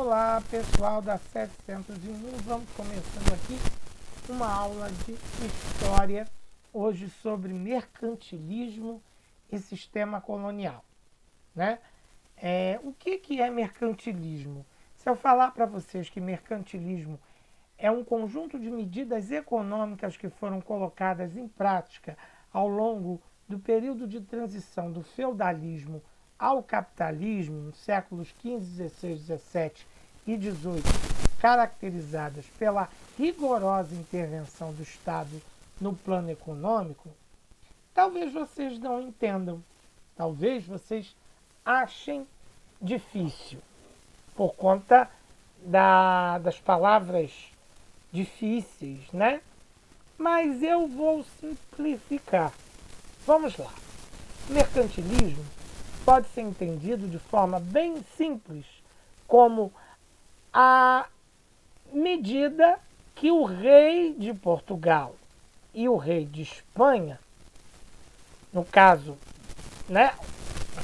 Olá pessoal da 701, vamos começando aqui uma aula de história, hoje sobre mercantilismo e sistema colonial, né? O que é mercantilismo? Se eu falar para vocês que mercantilismo é um conjunto de medidas econômicas que foram colocadas em prática ao longo do período de transição do feudalismo ao capitalismo, nos séculos XV, XVI, XVII e XVIII, caracterizadas pela rigorosa intervenção do Estado no plano econômico, talvez vocês não entendam, talvez vocês achem difícil, por conta das palavras difíceis, né? Mas eu vou simplificar. Vamos lá. Mercantilismo pode ser entendido de forma bem simples como a medida que o rei de Portugal e o rei de Espanha, no caso, né,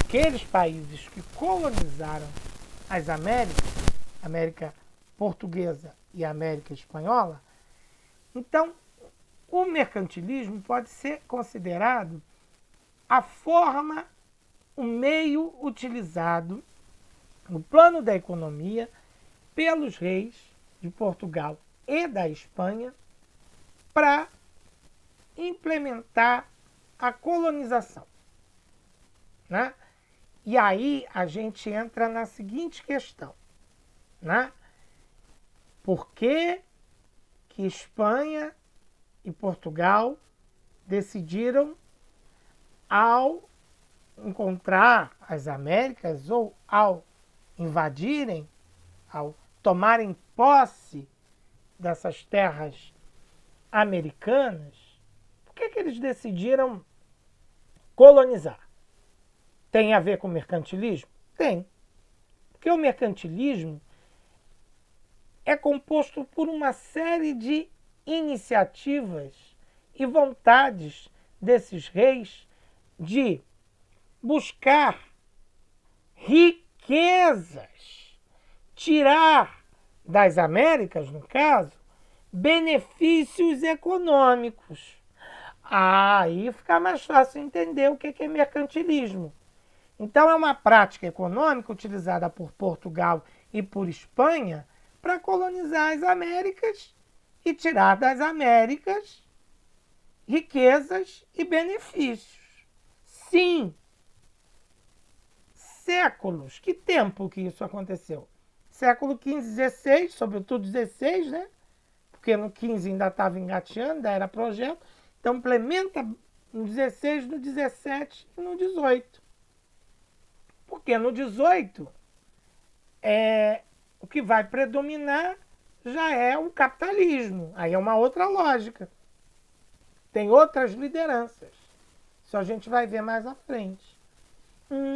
aqueles países que colonizaram as Américas, América Portuguesa e América Espanhola, então o mercantilismo pode ser considerado a forma, o meio utilizado no plano da economia pelos reis de Portugal e da Espanha para implementar a colonização, né? E aí a gente entra na seguinte questão, né? Por que Espanha e Portugal decidiram, ao encontrar as Américas ou ao invadirem, ao tomarem posse dessas terras americanas, por que eles decidiram colonizar? Tem a ver com o mercantilismo? Tem. Porque o mercantilismo é composto por uma série de iniciativas e vontades desses reis de buscar riquezas, tirar das Américas, no caso, benefícios econômicos. Aí fica mais fácil entender o que é mercantilismo. Então é uma prática econômica utilizada por Portugal e por Espanha para colonizar as Américas e tirar das Américas riquezas e benefícios. Sim, séculos. Que tempo que isso aconteceu? Século XV, XVI, sobretudo XVI, né? Porque no XV ainda estava engateando, ainda era projeto. Então implementa no XVI, no XVII e no XVIII. Porque no XVIII o que vai predominar já é o capitalismo. Aí é uma outra lógica. Tem outras lideranças. Isso a gente vai ver mais à frente.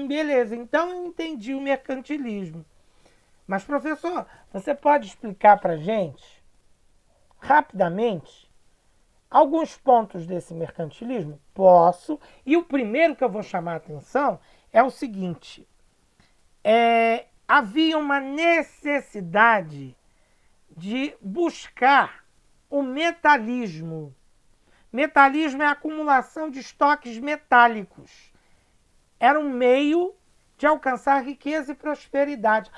Beleza, então eu entendi o mercantilismo. Mas, professor, você pode explicar para a gente, rapidamente, alguns pontos desse mercantilismo? Posso. E o primeiro que eu vou chamar a atenção é o seguinte. Havia uma necessidade de buscar o metalismo. Metalismo é a acumulação de estoques metálicos. Era um meio de alcançar riqueza e prosperidade.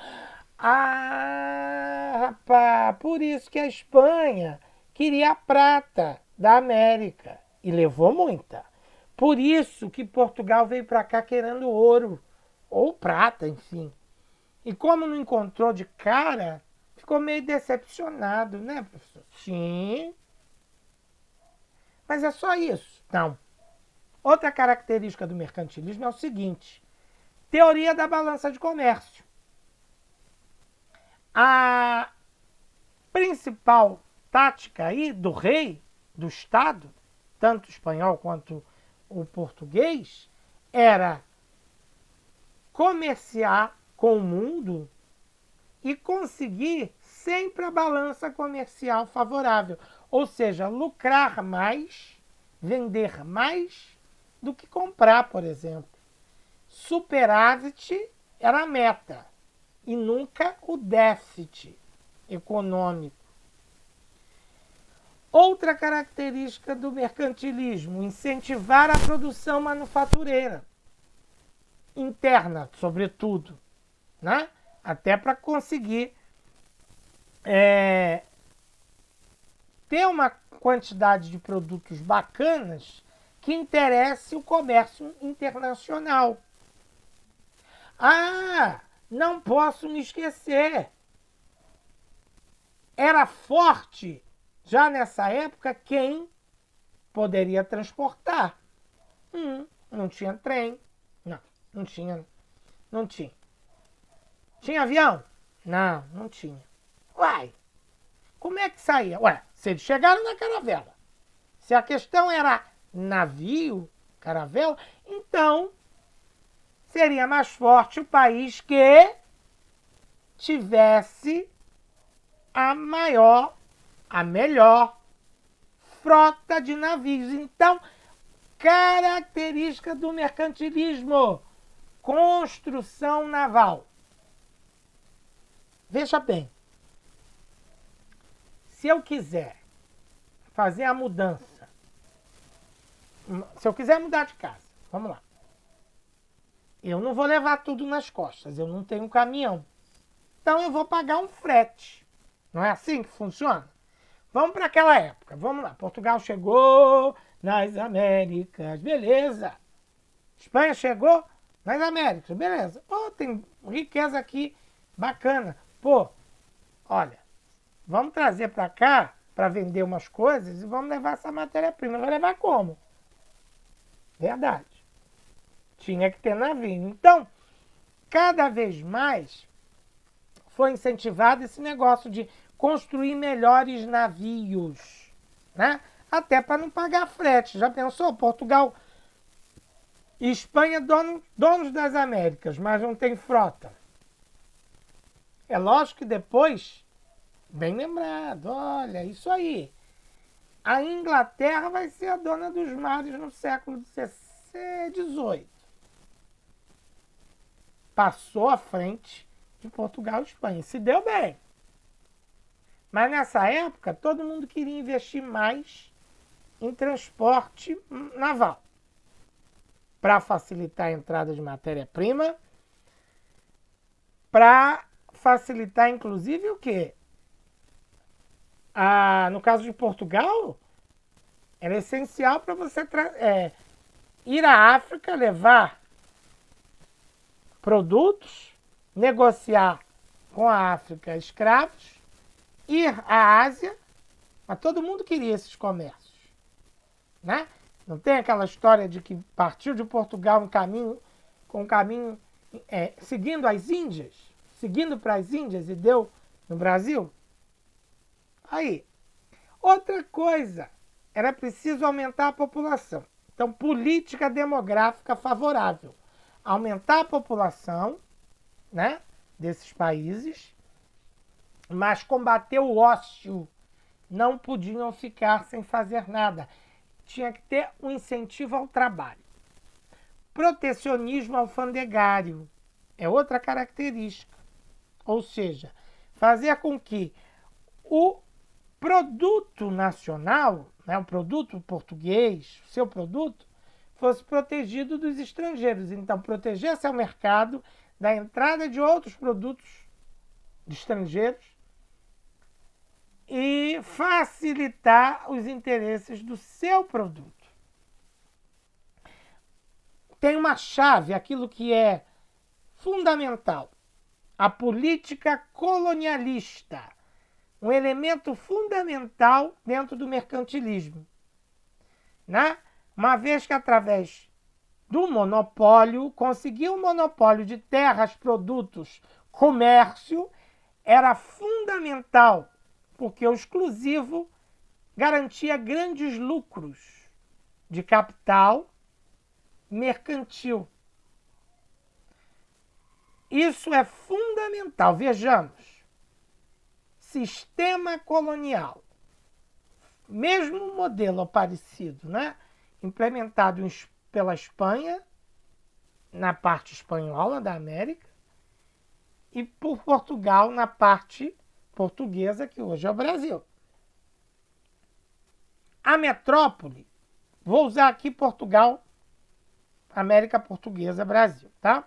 Rapaz, por isso que a Espanha queria a prata da América. E levou muita. Por isso que Portugal veio para cá querendo ouro. Ou prata, enfim. E como não encontrou de cara, ficou meio decepcionado, né, professor? Sim. Mas é só isso? Não. Outra característica do mercantilismo é o seguinte: teoria da balança de comércio. A principal tática aí do rei, do Estado, tanto o espanhol quanto o português, era comerciar com o mundo e conseguir sempre a balança comercial favorável. Ou seja, lucrar mais, vender mais do que comprar, por exemplo. Superávit era a meta. e nunca o déficit econômico. Outra característica do mercantilismo, incentivar a produção manufatureira interna, sobretudo, né? Até para conseguir ter uma quantidade de produtos bacanas que interesse o comércio internacional. Ah, não posso me esquecer. Era forte, já nessa época, quem poderia transportar. Não tinha trem. Não tinha. Tinha avião? Não tinha. Uai, como é que saía? Ué, se eles chegaram na caravela. Se a questão era navio, caravela, então seria mais forte o país que tivesse a melhor frota de navios. Então, característica do mercantilismo, construção naval. Veja bem, se eu quiser fazer a mudança, se eu quiser mudar de casa, vamos lá, eu não vou levar tudo nas costas, eu não tenho um caminhão. Então eu vou pagar um frete. Não é assim que funciona? Vamos para aquela época. Vamos lá. Portugal chegou nas Américas. Beleza. Espanha chegou nas Américas. Beleza. Pô, tem riqueza aqui. Bacana. Pô, olha, vamos trazer para cá para vender umas coisas e vamos levar essa matéria-prima. Vai levar como? Verdade. Tinha que ter navio. Então, cada vez mais foi incentivado esse negócio de construir melhores navios, né? Até para não pagar frete. Já pensou? Portugal e Espanha, donos das Américas, mas não tem frota. É lógico que depois, bem lembrado, olha, isso aí. A Inglaterra vai ser a dona dos mares no século XVIII. Passou à frente de Portugal e Espanha. Se deu bem. Mas nessa época, todo mundo queria investir mais em transporte naval. Para facilitar a entrada de matéria-prima, para facilitar, inclusive, o quê? No caso de Portugal, era essencial para você ir à África, levar produtos, negociar com a África escravos, ir à Ásia, mas todo mundo queria esses comércios, né? Não tem aquela história de que partiu de Portugal seguindo as Índias, seguindo para as Índias e deu no Brasil? Aí, outra coisa, era preciso aumentar a população. Então, política demográfica favorável. Aumentar a população, né, desses países, mas combater o ócio. Não podiam ficar sem fazer nada. Tinha que ter um incentivo ao trabalho. Protecionismo alfandegário é outra característica. Ou seja, fazer com que o produto nacional, né, o produto português, o seu produto, fosse protegido dos estrangeiros. Então, proteger seu mercado da entrada de outros produtos estrangeiros e facilitar os interesses do seu produto. Tem uma chave, aquilo que é fundamental, a política colonialista, um elemento fundamental dentro do mercantilismo, né? Uma vez que através do monopólio, conseguir o monopólio de terras, produtos, comércio, era fundamental, porque o exclusivo garantia grandes lucros de capital mercantil. Isso é fundamental. Vejamos, sistema colonial, mesmo modelo parecido, né? Implementado pela Espanha, na parte espanhola da América, e por Portugal na parte portuguesa, que hoje é o Brasil. A metrópole, vou usar aqui Portugal, América Portuguesa, Brasil, tá?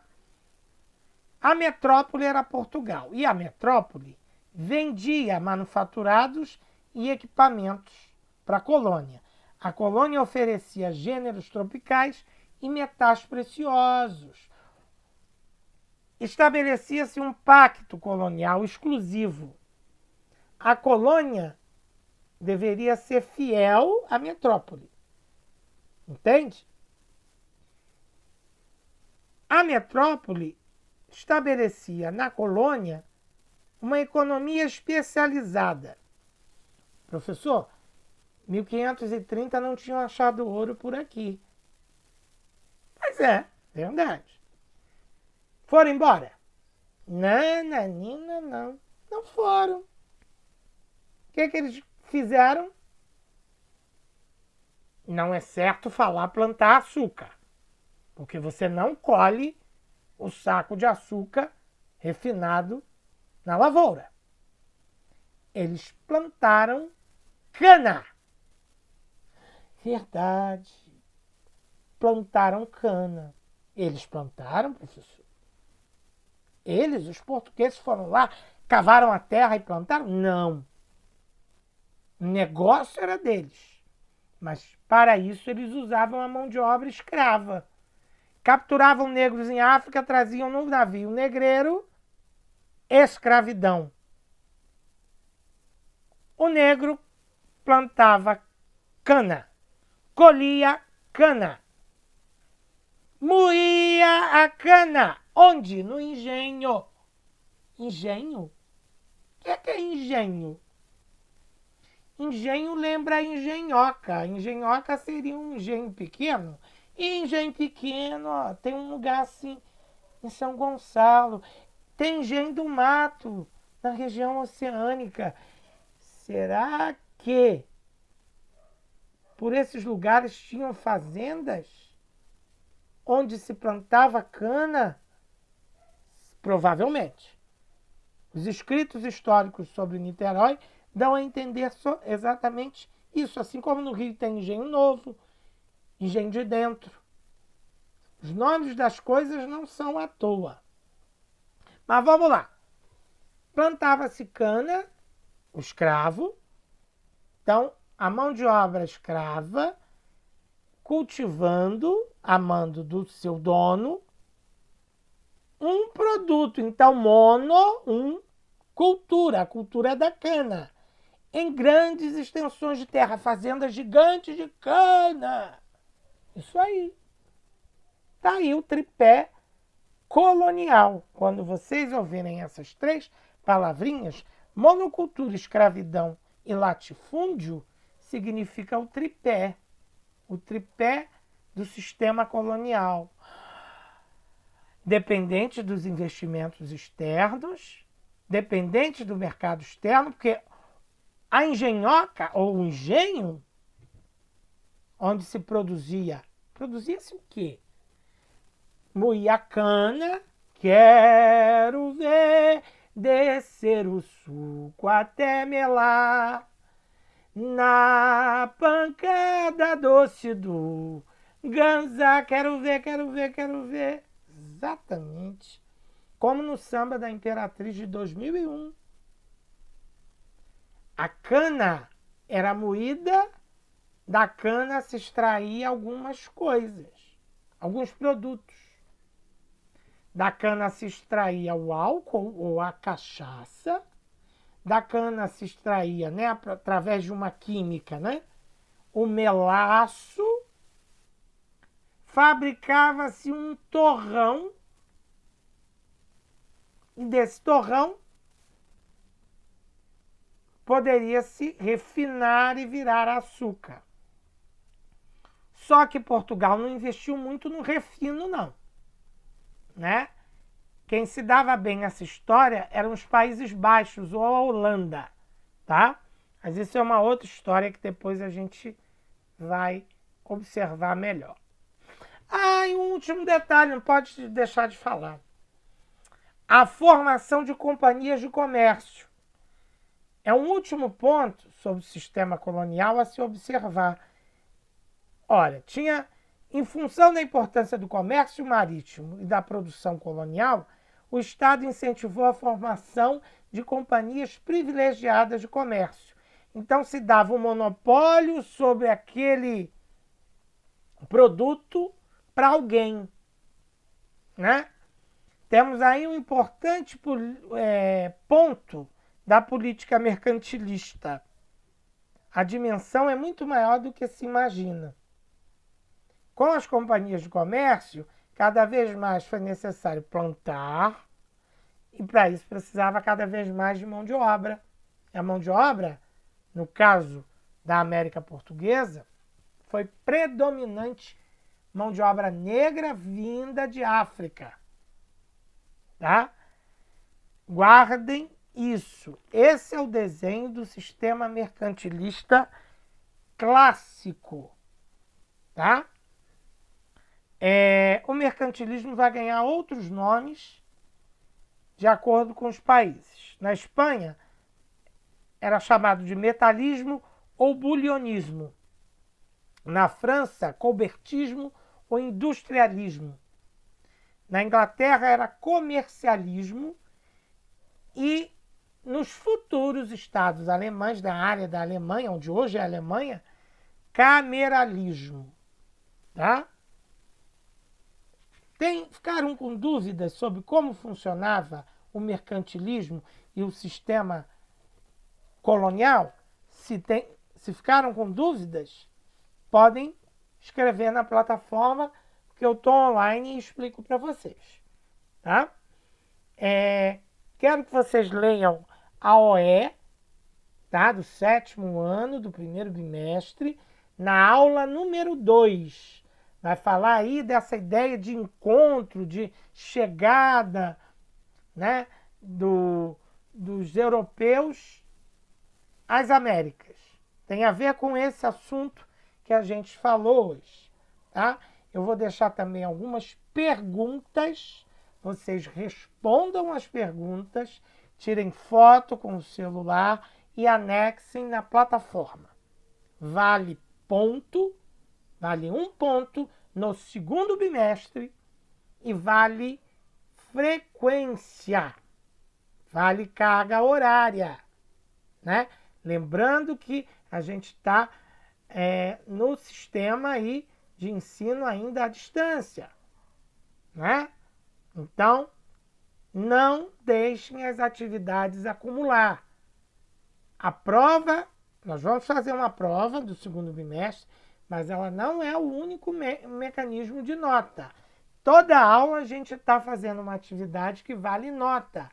A metrópole era Portugal e a metrópole vendia manufaturados e equipamentos para a colônia. A colônia oferecia gêneros tropicais e metais preciosos. Estabelecia-se um pacto colonial exclusivo. A colônia deveria ser fiel à metrópole. Entende? A metrópole estabelecia na colônia uma economia especializada. Professor, 1530 não tinham achado ouro por aqui. Mas é, verdade. Foram embora? Nananina, não. Não foram. O que eles fizeram? Não é certo falar plantar açúcar, porque você não colhe o saco de açúcar refinado na lavoura. Eles plantaram cana. Verdade. Plantaram cana. Eles plantaram, professor? Eles, os portugueses, foram lá, cavaram a terra e plantaram? Não. O negócio era deles. Mas, para isso, eles usavam a mão de obra escrava. Capturavam negros em África, traziam no navio negreiro, escravidão. O negro plantava cana, colhia cana, moía a cana. Onde? No engenho. Engenho? O que é engenho? Engenho lembra engenhoca. Engenhoca seria um engenho pequeno. E engenho pequeno, ó, tem um lugar assim em São Gonçalo. Tem engenho do mato, na região oceânica. Será que por esses lugares tinham fazendas onde se plantava cana? Provavelmente. Os escritos históricos sobre Niterói dão a entender exatamente isso. Assim como no Rio tem engenho novo, engenho de dentro. Os nomes das coisas não são à toa. Mas vamos lá. Plantava-se cana, o escravo. Então, a mão de obra escrava, cultivando, a mando do seu dono, um produto. Então, cultura, a cultura da cana. Em grandes extensões de terra, fazendas gigantes de cana. Isso aí. Está aí o tripé colonial. Quando vocês ouvirem essas três palavrinhas, monocultura, escravidão e latifúndio, significa o tripé do sistema colonial. Dependente dos investimentos externos, dependente do mercado externo, porque a engenhoca, ou o engenho, onde se produzia-se o quê? Moía cana, quero ver descer o suco até melar, na pancada doce do ganzá, quero ver, quero ver, quero ver. Exatamente. Como no samba da Imperatriz de 2001. A cana era moída, da cana se extraía algumas coisas, alguns produtos. Da cana se extraía o álcool ou a cachaça. Da cana se extraía, né, através de uma química, né, o melaço. Fabricava-se um torrão. E desse torrão poderia se refinar e virar açúcar. Só que Portugal não investiu muito no refino, não. Né? Quem se dava bem nessa história eram os Países Baixos ou a Holanda, tá? Mas isso é uma outra história que depois a gente vai observar melhor. Ah, e um último detalhe, não pode deixar de falar. A formação de companhias de comércio. É um último ponto sobre o sistema colonial a se observar. Olha, em função da importância do comércio marítimo e da produção colonial, o Estado incentivou a formação de companhias privilegiadas de comércio. Então se dava um monopólio sobre aquele produto para alguém, né? Temos aí um importante ponto da política mercantilista. A dimensão é muito maior do que se imagina. Com as companhias de comércio, cada vez mais foi necessário plantar e para isso precisava cada vez mais de mão de obra. A mão de obra, no caso da América Portuguesa, foi predominante mão de obra negra vinda de África. Tá? Guardem isso. Esse é o desenho do sistema mercantilista clássico. Tá? O mercantilismo vai ganhar outros nomes de acordo com os países. Na Espanha, era chamado de metalismo ou bulionismo. Na França, colbertismo ou industrialismo. Na Inglaterra, era comercialismo. E nos futuros estados alemães, da área da Alemanha, onde hoje é a Alemanha, cameralismo. Tá? Ficaram com dúvidas sobre como funcionava o mercantilismo e o sistema colonial? Se ficaram com dúvidas, podem escrever na plataforma, que eu estou online e explico para vocês. Tá? Quero que vocês leiam a OE, tá? Do 7º ano, do 1º bimestre, na aula número 2. Vai falar aí dessa ideia de encontro, de chegada, né, dos europeus às Américas. Tem a ver com esse assunto que a gente falou hoje. Tá? Eu vou deixar também algumas perguntas. Vocês respondam as perguntas, tirem foto com o celular e anexem na plataforma. Vale um ponto no 2º bimestre e vale frequência, vale carga horária, né? Lembrando que a gente está no sistema aí de ensino ainda à distância, né? Então, não deixem as atividades acumular. A prova, nós vamos fazer uma prova do 2º bimestre, mas ela não é o único mecanismo de nota. Toda aula a gente está fazendo uma atividade que vale nota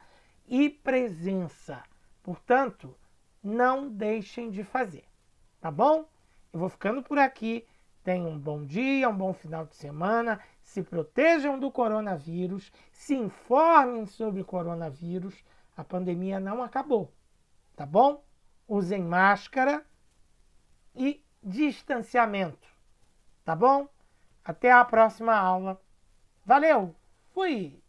e presença. Portanto, não deixem de fazer. Tá bom? Eu vou ficando por aqui. Tenham um bom dia, um bom final de semana. Se protejam do coronavírus. Se informem sobre o coronavírus. A pandemia não acabou. Tá bom? Usem máscara e distanciamento. Tá bom? Até a próxima aula. Valeu! Fui!